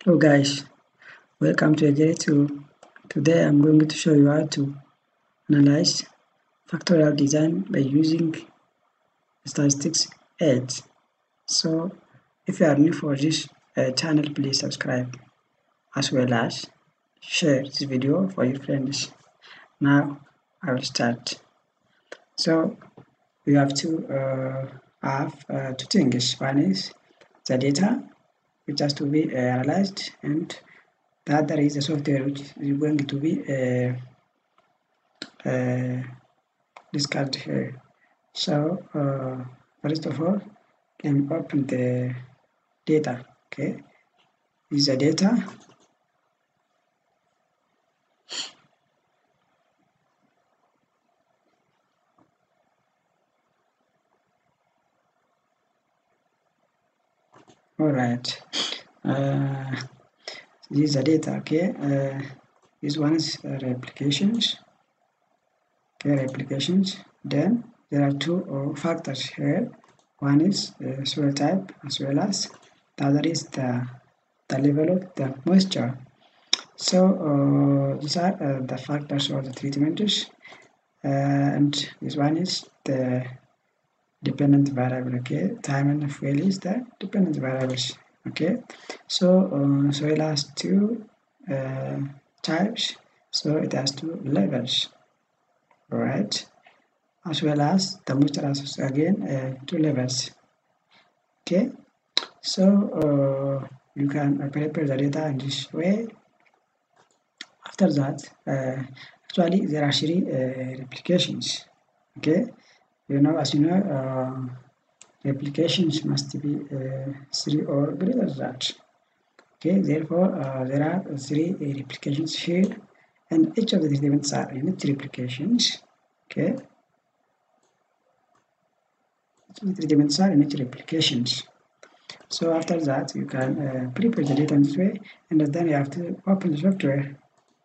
Hello guys, welcome to a 2. Today I'm going to show you how to analyze factorial design by using Statistix 8. So if you are new for this channel, please subscribe as well as share this video for your friends. Now I will start. So we have to have two things. One is the data which has to be analyzed, and the other is the software which is going to be discussed here. So first of all, let me open the data. Okay, this is the data. All right. This is the data. Okay. This one is replications. Okay, replications. Then there are two factors here. One is soil type as well as the other is the level of the moisture. So these are the factors or the treatments, and this one is the dependent variable. Okay, time and fuel is the dependent variables. Okay, so soil has two types, so it has two levels. All right, as well as the moisture has again two levels. Okay, so you can prepare the data in this way. After that, actually there are three replications. Okay, as you know, replications must be 3 or greater than that. Okay, therefore there are three replications here, and each of the elements are unit replications. Okay, each of the elements are unit replications. So after that, you can prepare the data in this way, and then you have to open the software.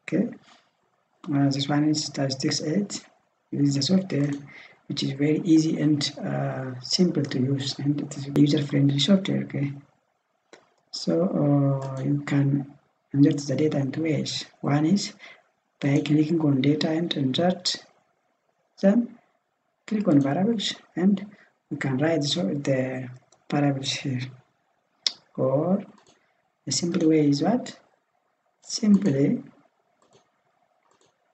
Okay, this one is Statistix 8. This is the software which is very easy and simple to use, and it is user-friendly software. Okay, so you can insert the data in two ways. One is by clicking on data and insert, then click on variables, and you can write the variables here. Or the simple way is what? Simply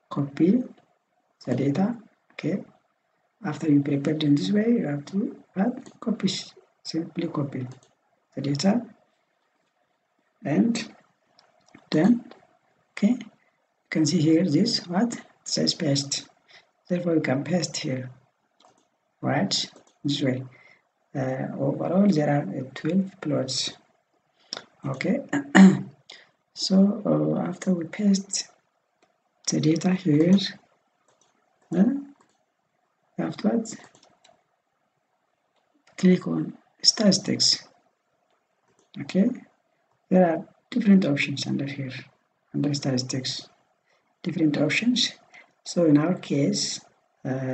copy the data. Okay, after you prepared in this way, you have to copy, simply copy the data, and then okay, you can see here this what it says paste. Therefore, you can paste here, right? This way. Overall, there are 12 plots. Okay, so after we paste the data here, afterwards click on Statistix. Okay, there are different options under here, under Statistix, different options. So in our case,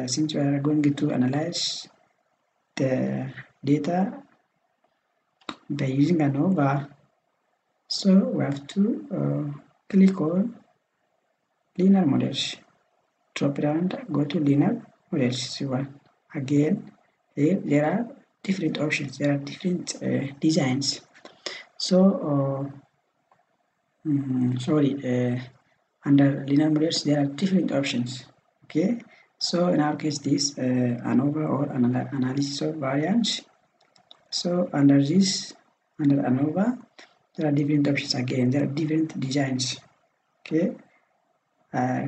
since we are going to analyze the data by using ANOVA, so we have to click on linear models. Drop down, go to linear models. So again, here there are different options. There are different designs. So under linear models there are different options. Okay, so in our case this ANOVA or analysis of variance. So under ANOVA there are different options. Again, there are different designs. Okay,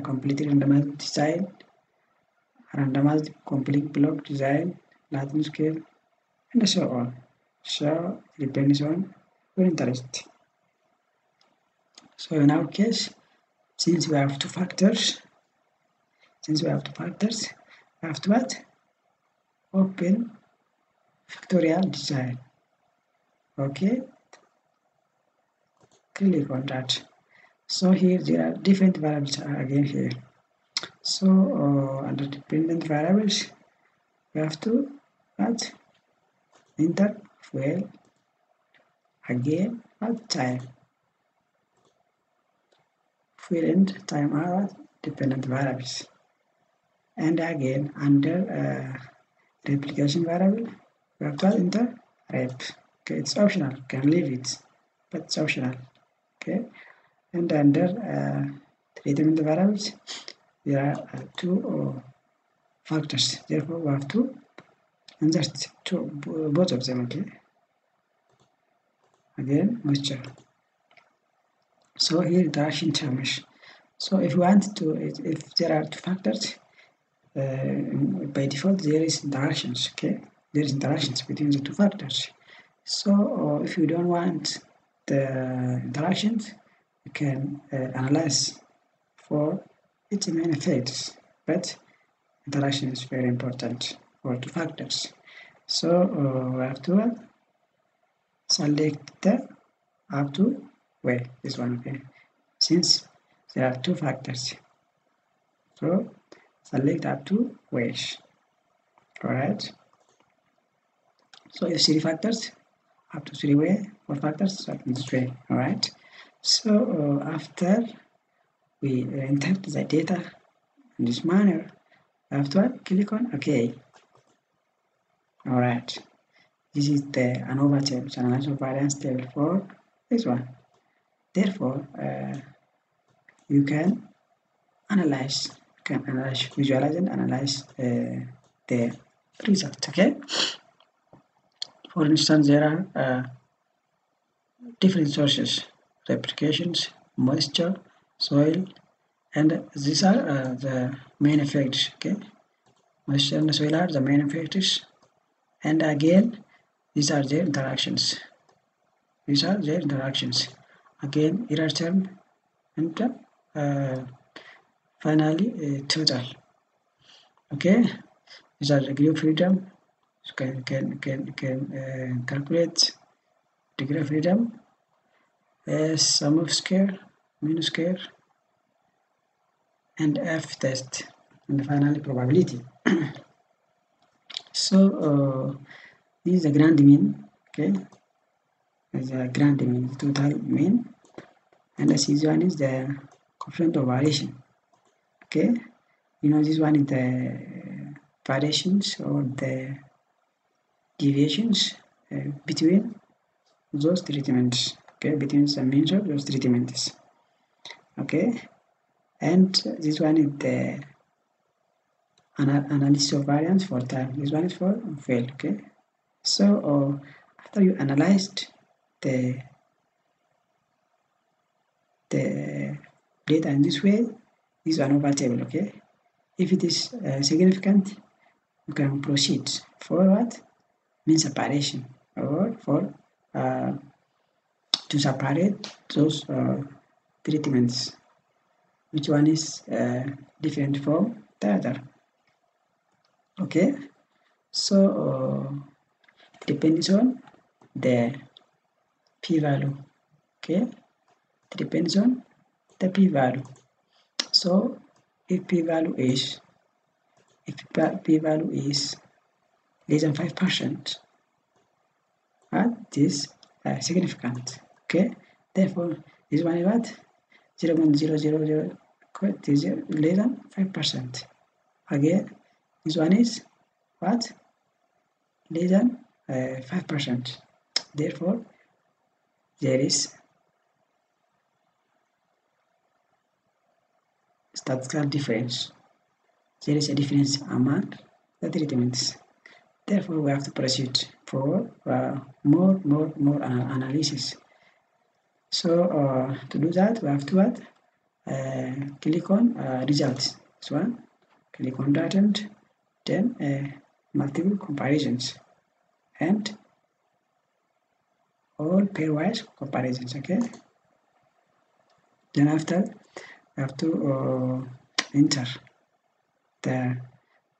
completely randomized design, randomized complete block design, Latin scale, and so on. So it depends on your interest. So in our case, since we have two factors, we have to what? Open Factorial design. Okay, click on that. So here there are different variables again here. So under dependent variables, we have to what? Enter fuel, again what time. fuel and time are dependent variables. And again, under replication variable, we have to enter rep. Okay, it's optional. You can leave it, but it's optional. Okay, and under treatment variables, there are two factors. Therefore, we have to insert both of them. Okay. Again, moisture. So here interaction terms. So if you want to, if there are two factors, by default there is interactions. Okay, there is interactions between the two factors. So if you don't want the interactions, you can analyze for its main effects. But interaction is very important for two factors. So we have to select the up to where this one. Okay, since there are two factors, so select up to where. All right. So if three factors, up to 3 way, 4 factors, so this way. All right. So after we enter the data in this manner, after click on OK. All right. This is the ANOVA table, analysis of variance table for this one. Therefore, you can visualize and analyze the result. Okay. For instance, there are different sources: replications, moisture, soil, and these are the main effects. Okay, moisture and soil are the main effects, and again, these are their interactions. These are their interactions. Again, error term, and finally total. Okay, these are the degree of freedom. So can calculate degree of freedom as sum of square, mean square, and F test, and finally probability. So this is the grand mean. Okay, the grand mean, total mean, and the C one is the coefficient of variation. Okay, you know this one is the variations or the deviations between those treatments. Okay, between the means of those treatments. Okay, and this one is the analysis of variance for time. This one is for fail. Okay, so after you analyzed the data in this way, this is an ANOVA table. Okay, if it is significant, you can proceed for what? Mean separation, or for to separate those treatments, which one is different from the other. Okay, so depends on the p-value. Okay, depends on the p-value. So if p-value is less than 5%, this significant. Okay, therefore this one is what? 0.000 less than 5%. Again, this one is what? Less than 5%. Therefore, there is statistical difference. There is a difference among the treatments. Therefore, we have to proceed for more analysis. So to do that, we have to what? Click on results. This one. Click on that, and then multiple comparisons and all pairwise comparisons. Okay. Then after, we have to enter the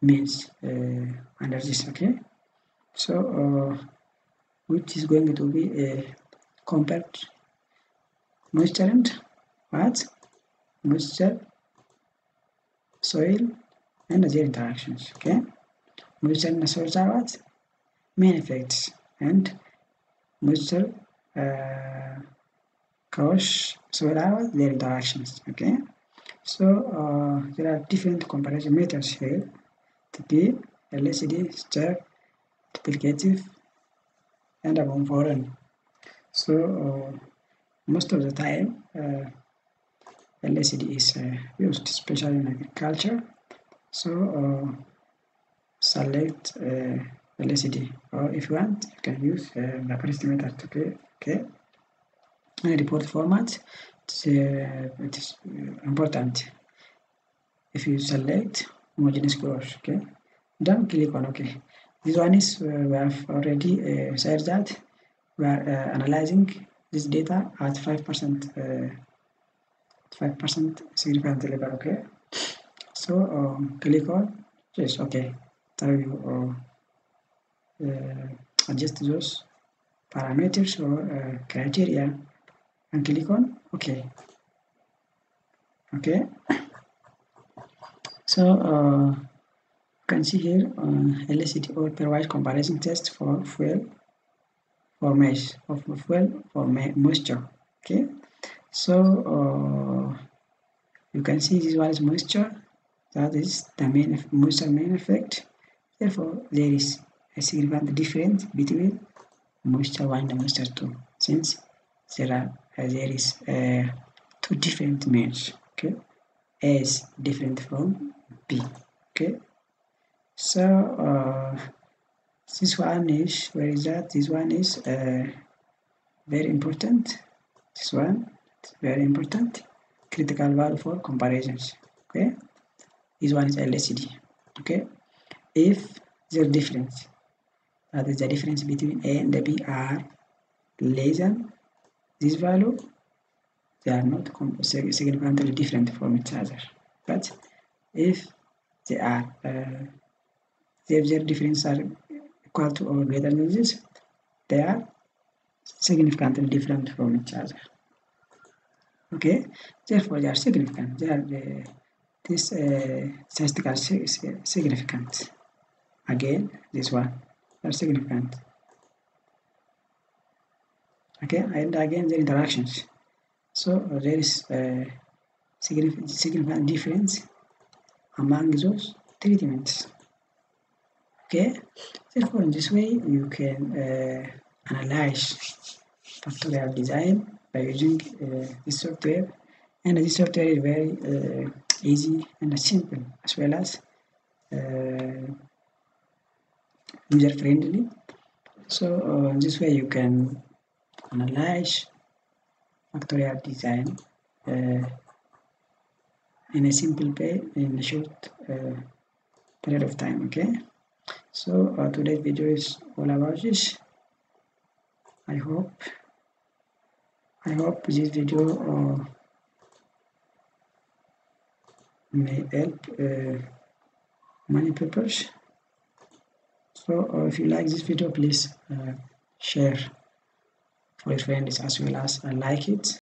means under this. Okay, so which is going to be compared moisture and what? Moisture, soil, and their interactions. Okay, moisture and soil are what? Main effects, and moisture cause as well as their interactions. Okay, so there are different comparison methods here: TP, LCD, step, duplicative, and above foreign. So most of the time LCD is used, especially in agriculture. So select LCD, or if you want, you can use the first method. Okay. Report format. It is important. If you select homogeneous growth, okay, then click on OK. This one is we have already said that we are analyzing this data at 5% 5% significant level. Okay, so click on yes. Okay, tell you adjust those parameters or criteria and click on OK. Okay, so you can see here LCD or pairwise comparison test for fuel for mesh of fuel for moisture. Okay, so you can see this one is moisture, that is the main moisture main effect. Therefore, there is a significant difference between moisture 1 and moisture 2, since there is two different means. Okay, A is different from B. Okay, so this one is, where is that? This one is very important. This one is very important. Critical value for comparisons. Okay, this one is LCD. Okay, if the difference, that is the difference between A and B, are less than this value, they are not significantly different from each other. But if they are if their difference are equal to or greater than this, they are significantly different from each other. Okay, therefore they are significant. They are this statistical significant. Again, this one are significant. Okay, and again the interactions. So there is a significant difference among those treatments. Okay, therefore in this way you can analyze factorial design by using this software, and this software is very easy and simple, as well as user friendly. So in this way you can analyze factorial design in a simple way in a short period of time. Okay, so today's video is all about this. I hope this video may help many people. So if you like this video, please share for your friends as well as like it.